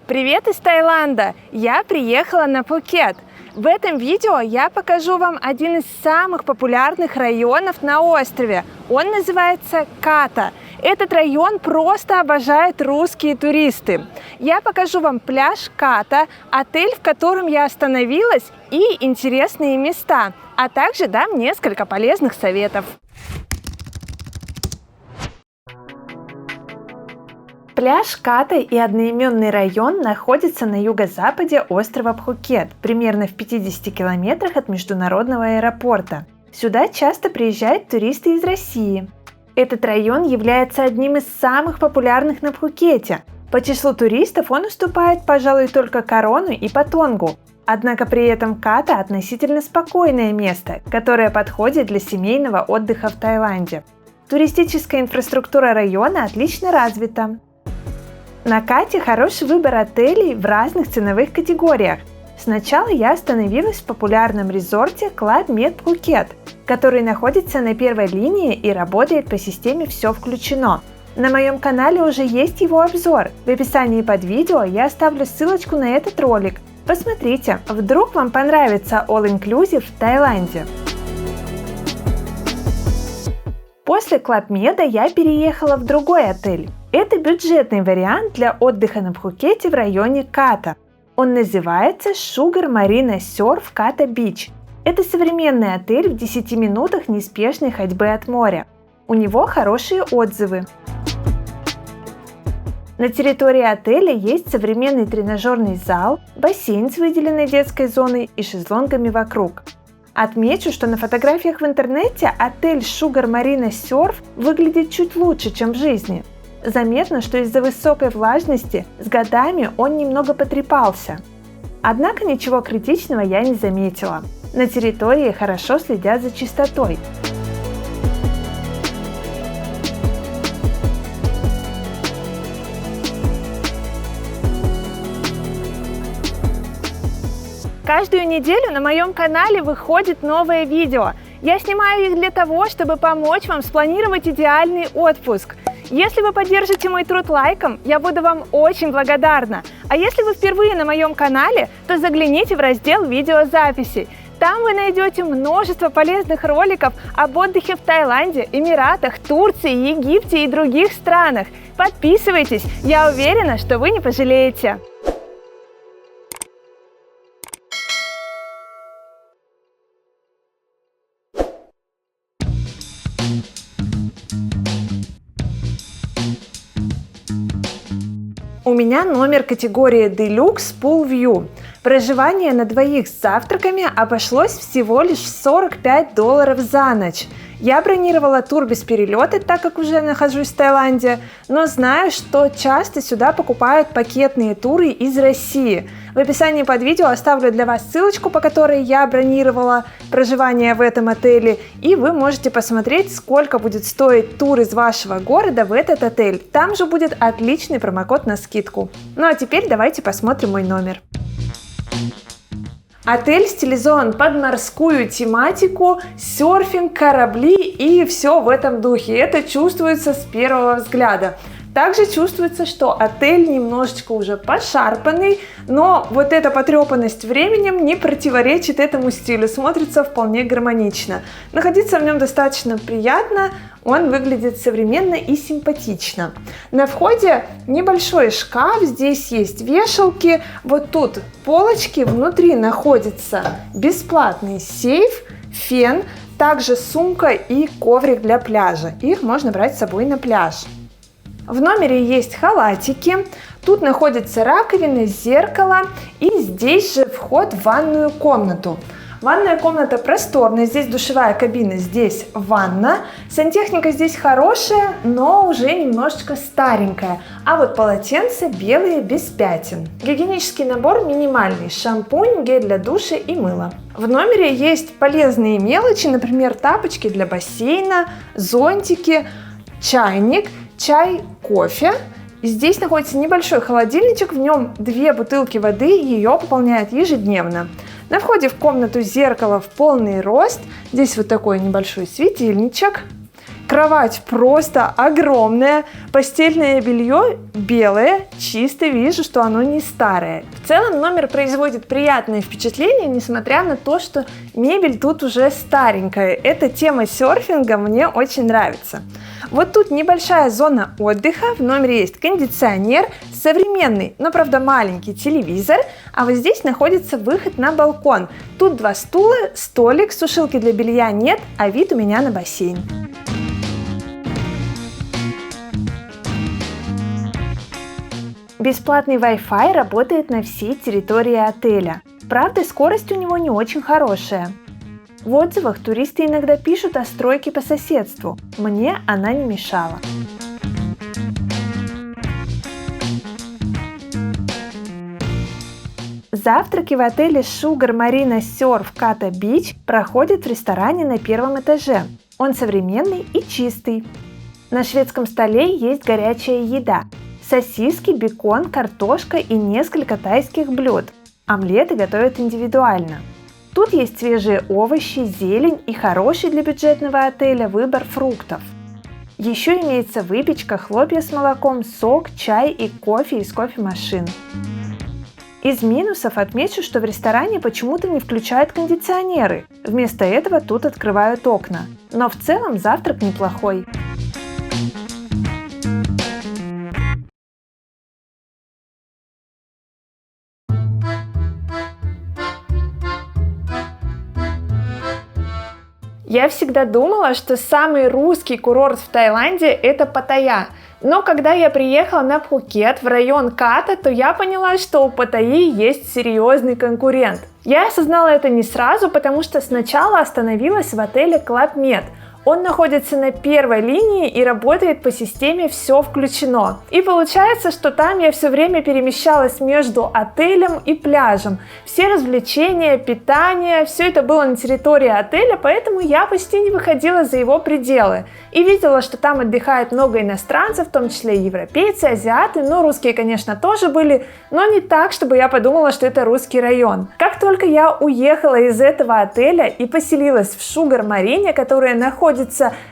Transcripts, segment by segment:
Привет из Таиланда! Я приехала на Пхукет. В этом видео я покажу вам один из самых популярных районов на острове. Он называется Ката. Этот район просто обожают русские туристы. Я покажу вам пляж Ката, отель, в котором я остановилась, и интересные места, а также дам несколько полезных советов. Пляж Ката и одноименный район находятся на юго-западе острова Пхукет, примерно в 50 километрах от международного аэропорта. Сюда часто приезжают туристы из России. Этот район является одним из самых популярных на Пхукете. По числу туристов он уступает, пожалуй, только Корону и Патонгу. Однако при этом Ката относительно спокойное место, которое подходит для семейного отдыха в Таиланде. Туристическая инфраструктура района отлично развита. На Кате хороший выбор отелей в разных ценовых категориях. Сначала я остановилась в популярном резорте Club Med Phuket, который находится на первой линии и работает по системе «Все включено». На моем канале уже есть его обзор. В описании под видео я оставлю ссылочку на этот ролик. Посмотрите, вдруг вам понравится All Inclusive в Таиланде. После Club Med я переехала в другой отель. Это бюджетный вариант для отдыха на Пхукете в районе Ката. Он называется Sugar Marina Surf Kata Beach. Это современный отель в 10 минутах неспешной ходьбы от моря. У него хорошие отзывы. На территории отеля есть современный тренажерный зал, бассейн с выделенной детской зоной и шезлонгами вокруг. Отмечу, что на фотографиях в интернете отель Sugar Marina Surf выглядит чуть лучше, чем в жизни. Заметно, что из-за высокой влажности с годами он немного потрепался. Однако ничего критичного я не заметила. На территории хорошо следят за чистотой. Каждую неделю на моем канале выходит новое видео. Я снимаю их для того, чтобы помочь вам спланировать идеальный отпуск. Если вы поддержите мой труд лайком, я буду вам очень благодарна. А если вы впервые на моем канале, то загляните в раздел видеозаписей. Там вы найдете множество полезных роликов об отдыхе в Таиланде, Эмиратах, Турции, Египте и других странах. Подписывайтесь, я уверена, что вы не пожалеете. У меня номер категории Deluxe Pool View. Проживание на двоих с завтраками обошлось всего лишь $45 за ночь. Я бронировала тур без перелета, так как уже нахожусь в Таиланде, но знаю, что часто сюда покупают пакетные туры из России. В описании под видео оставлю для вас ссылочку, по которой я бронировала проживание в этом отеле, и вы можете посмотреть, сколько будет стоить тур из вашего города в этот отель. Там же будет отличный промокод на скидку. Ну а теперь давайте посмотрим мой номер. Отель стилизован под морскую тематику, серфинг, корабли и все в этом духе. Это чувствуется с первого взгляда. Также чувствуется, что отель немножечко уже пошарпанный, но вот эта потрепанность временем не противоречит этому стилю, смотрится вполне гармонично. Находиться в нем достаточно приятно, он выглядит современно и симпатично. На входе небольшой шкаф, здесь есть вешалки, вот тут полочки, внутри находится бесплатный сейф, фен, также сумка и коврик для пляжа. Их можно брать с собой на пляж. В номере есть халатики, тут находится раковина, зеркало и здесь же вход в ванную комнату. Ванная комната просторная, здесь душевая кабина, здесь ванна. Сантехника здесь хорошая, но уже немножечко старенькая. А вот полотенца белые, без пятен. Гигиенический набор минимальный: шампунь, гель для душа и мыло. В номере есть полезные мелочи, например, тапочки для бассейна, зонтики, чайник, чай, кофе. Здесь находится небольшой холодильничек, в нем 2 бутылки воды, ее пополняют ежедневно. На входе в комнату зеркало в полный рост, здесь вот такой небольшой светильничек. Кровать просто огромная, постельное белье белое, чисто вижу, что оно не старое. В целом номер производит приятное впечатление, несмотря на то, что мебель тут уже старенькая. Эта тема серфинга мне очень нравится. Вот тут небольшая зона отдыха, в номере есть кондиционер, современный, но правда маленький телевизор, а вот здесь находится выход на балкон. Тут 2 стула, столик, сушилки для белья нет, а вид у меня на бассейн. Бесплатный Wi-Fi работает на всей территории отеля. Правда, скорость у него не очень хорошая. В отзывах туристы иногда пишут о стройке по соседству. Мне она не мешала. Завтраки в отеле Sugar Marina Surf Kata Beach проходят в ресторане на 1-м этаже. Он современный и чистый. На шведском столе есть горячая еда. Сосиски, бекон, картошка и несколько тайских блюд. Омлеты готовят индивидуально. Тут есть свежие овощи, зелень и хороший для бюджетного отеля выбор фруктов. Еще имеется выпечка, хлопья с молоком, сок, чай и кофе из кофемашин. Из минусов отмечу, что в ресторане почему-то не включают кондиционеры. Вместо этого тут открывают окна. Но в целом завтрак неплохой. Я всегда думала, что самый русский курорт в Таиланде – это Паттайя. Но когда я приехала на Пхукет в район Ката, то я поняла, что у Паттайи есть серьезный конкурент. Я осознала это не сразу, потому что сначала остановилась в отеле Club Med. Он находится на первой линии и работает по системе «Все включено». И получается, что там я все время перемещалась между отелем и пляжем. Все развлечения, питание, все это было на территории отеля, поэтому я почти не выходила за его пределы. И видела, что там отдыхает много иностранцев, в том числе и европейцы, азиаты, но русские, конечно, тоже были, но не так, чтобы я подумала, что это русский район. Как только я уехала из этого отеля и поселилась в Sugar Marina, которая находится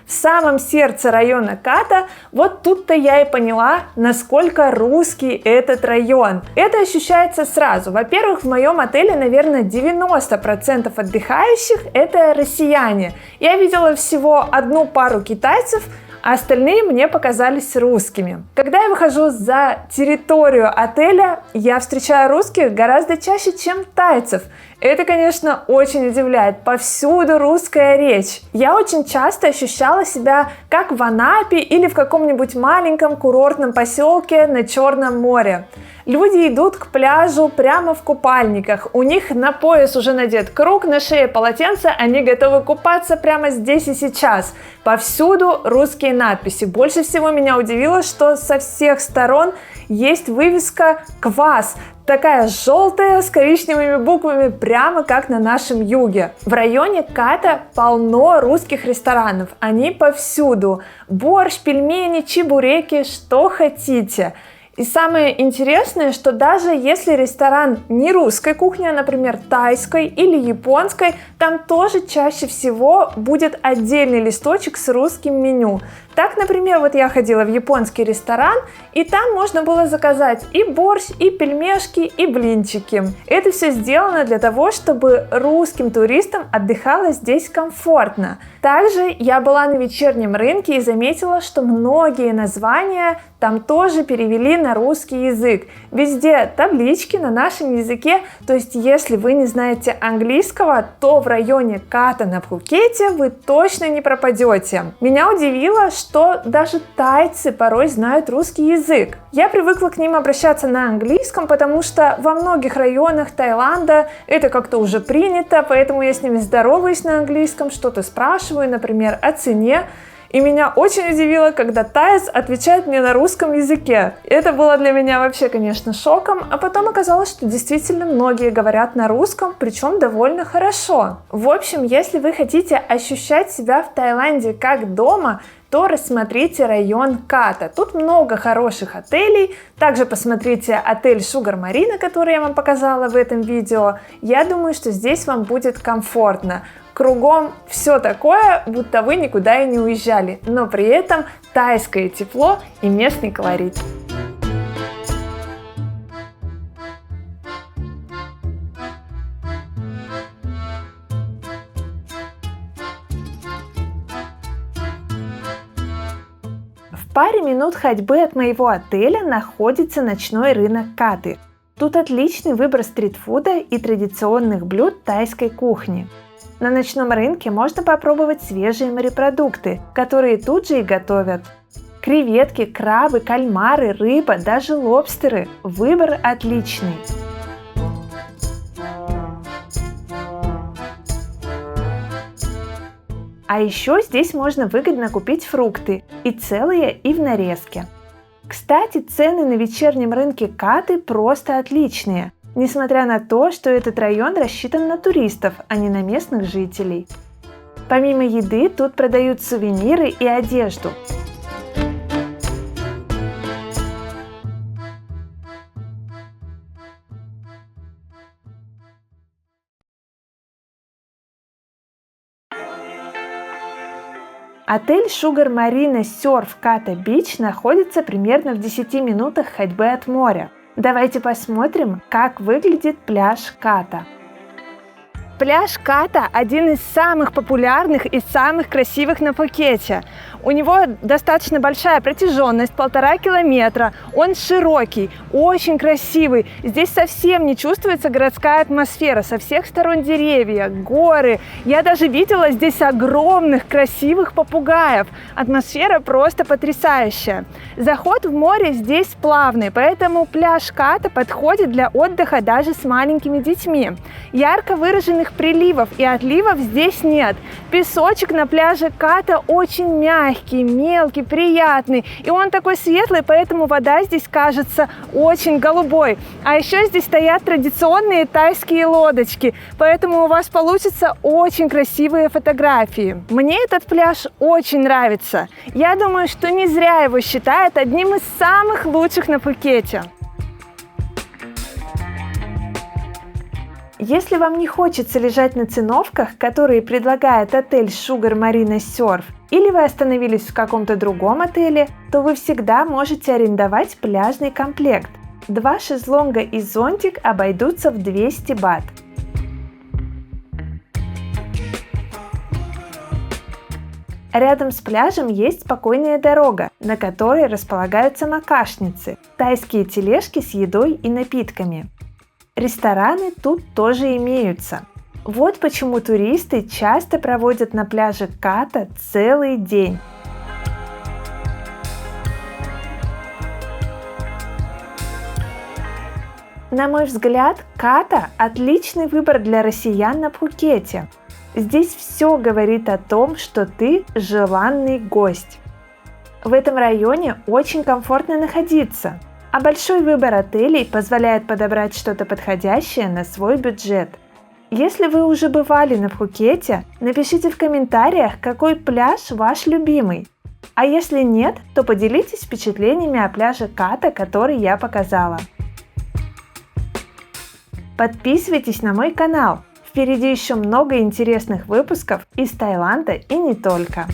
в самом сердце района Ката, вот тут-то я и поняла, насколько русский этот район. Это ощущается сразу. Во-первых, в моем отеле, наверное, 90% отдыхающих это россияне. Я видела всего одну пару китайцев, а остальные мне показались русскими. Когда я выхожу за территорию отеля, я встречаю русских гораздо чаще, чем тайцев. Это, конечно, очень удивляет. Повсюду русская речь. Я очень часто ощущала себя как в Анапе или в каком-нибудь маленьком курортном поселке на Черном море. Люди идут к пляжу прямо в купальниках. У них на пояс уже надет круг, на шее полотенце, они готовы купаться прямо здесь и сейчас. Повсюду русские надписи. Больше всего меня удивило, что со всех сторон есть вывеска «Квас». Такая желтая с коричневыми буквами, прямо как на нашем юге. В районе Ката полно русских ресторанов, они повсюду. Борщ, пельмени, чебуреки, что хотите. И самое интересное, что даже если ресторан не русской кухни, а, например, тайской или японской, там тоже чаще всего будет отдельный листочек с русским меню. Так, например, вот я ходила в японский ресторан, и там можно было заказать и борщ, и пельмешки, и блинчики. Это все сделано для того, чтобы русским туристам отдыхалось здесь комфортно. Также я была на вечернем рынке и заметила, что многие названия там тоже перевели на русский язык. Везде таблички на нашем языке, то есть если вы не знаете английского, то в районе Ката на Пхукете вы точно не пропадете. Меня удивило, что даже тайцы порой знают русский язык. Я привыкла к ним обращаться на английском, потому что во многих районах Таиланда это как-то уже принято, поэтому я с ними здороваюсь на английском, что-то спрашиваю, например, о цене. И меня очень удивило, когда таец отвечает мне на русском языке. Это было для меня вообще, конечно, шоком, а потом оказалось, что действительно многие говорят на русском, причем довольно хорошо. В общем, если вы хотите ощущать себя в Таиланде как дома, то рассмотрите район Ката. Тут много хороших отелей. Также посмотрите отель Sugar Marina, который я вам показала в этом видео. Я думаю, что здесь вам будет комфортно. Кругом все такое, будто вы никуда и не уезжали, но при этом тайское тепло и местный колорит. В паре минут ходьбы от моего отеля находится ночной рынок Каты. Тут отличный выбор стритфуда и традиционных блюд тайской кухни. На ночном рынке можно попробовать свежие морепродукты, которые тут же и готовят. Креветки, крабы, кальмары, рыба, даже лобстеры. Выбор отличный. А еще здесь можно выгодно купить фрукты, и целые, и в нарезке. Кстати, цены на вечернем рынке Каты просто отличные, несмотря на то, что этот район рассчитан на туристов, а не на местных жителей. Помимо еды, тут продают сувениры и одежду. Отель Sugar Marina Surf Kata Beach находится примерно в 10 минутах ходьбы от моря. Давайте посмотрим, как выглядит пляж Ката. Пляж Ката – один из самых популярных и самых красивых на Пхукете. У него достаточно большая протяженность, 1,5 километра. Он широкий, очень красивый. Здесь совсем не чувствуется городская атмосфера. Со всех сторон деревья, горы. Я даже видела здесь огромных красивых попугаев. Атмосфера просто потрясающая. Заход в море здесь плавный, поэтому пляж Ката подходит для отдыха даже с маленькими детьми. Ярко выраженных приливов и отливов здесь нет. Песочек на пляже Ката очень мягкий, мелкий, приятный. И он такой светлый, поэтому вода здесь кажется очень голубой. А еще здесь стоят традиционные тайские лодочки, поэтому у вас получатся очень красивые фотографии. Мне этот пляж очень нравится. Я думаю, что не зря его считают одним из самых лучших на Пхукете. Если вам не хочется лежать на циновках, которые предлагает отель Sugar Marina Surf, или вы остановились в каком-то другом отеле, то вы всегда можете арендовать пляжный комплект. 2 шезлонга и зонтик обойдутся в 200 бат. Рядом с пляжем есть спокойная дорога, на которой располагаются макашницы – тайские тележки с едой и напитками. Рестораны тут тоже имеются. Вот почему туристы часто проводят на пляже Ката целый день. На мой взгляд, Ката – отличный выбор для россиян на Пхукете. Здесь все говорит о том, что ты желанный гость. В этом районе очень комфортно находиться, а большой выбор отелей позволяет подобрать что-то подходящее на свой бюджет. Если вы уже бывали на Пхукете, напишите в комментариях, какой пляж ваш любимый. А если нет, то поделитесь впечатлениями о пляже Ката, который я показала. Подписывайтесь на мой канал. Впереди еще много интересных выпусков из Таиланда и не только.